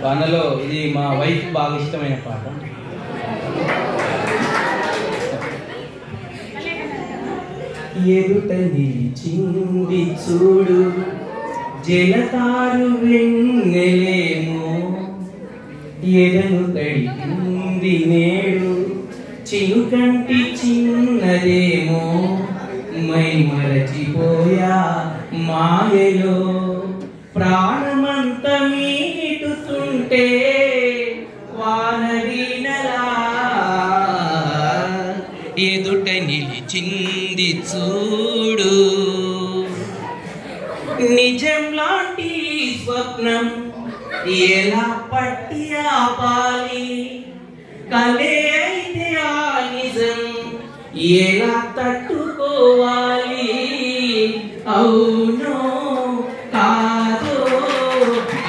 వానలో ఇది మా వైఫ్ బాగా ఇష్టమైన పాట. ఎదుట నిలిచింది చూడు జలతారు వెన్నెలేమో, ఎదను తడిపింది నేడు చినుకంటి చిన్నదేమో, మై మరచిపోయా మాయలో ప్రాణమంత మీటుతుంటే వాన వీణలా ఎదుట నిలిచింది చూడు. నిజం లాంటి స్వప్నం ఎలా పట్టి ఆపాలి, కలే అయితే ఆ నిజం ఎలా తట్టుకోవాలి. అవునో కాదో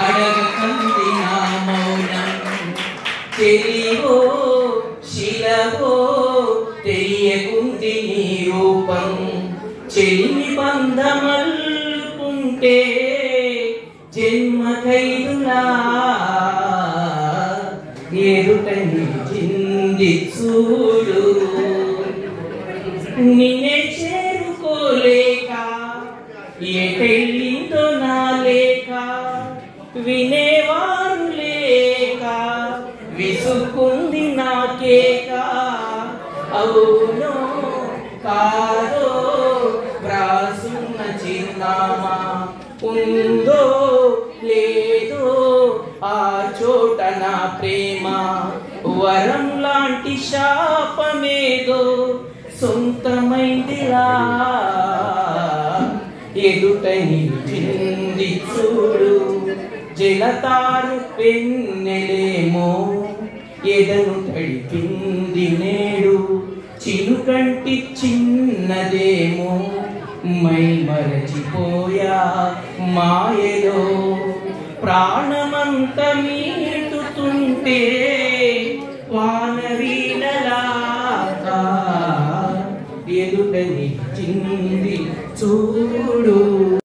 అడగకంది నా మౌనం, తెలివో శిలవో తెలియకుంది నీ రూపం. చెలిమి బంధమల్లుకుంటే జన్మ ఖైదులా ఎదుట నిలిచింది చూడు. నిన్నే చేరుకోలేక ఎటెళ్ళిందో నా లేక, వినేవారు లేక విసుక్కుంది నాకేక. అవునో కాదో వ్రాసున్న చిరునామా ఉందో లేదో ఆ చోట నా ప్రేమ. వరం లాంటి శాపమేదో సొంతమైందిలా ఎదుట నిలిచింది చూడు. జలతారు పెన్నెలేమో, ఎదను తడిపింది నేడు చినుకంటి చిన్నదేమో, మై మరచిపోయా మాయలో ప్రాణమంత మీటుతుంటే వాన వీణలా ఎదుట నిలిచింది చూడు.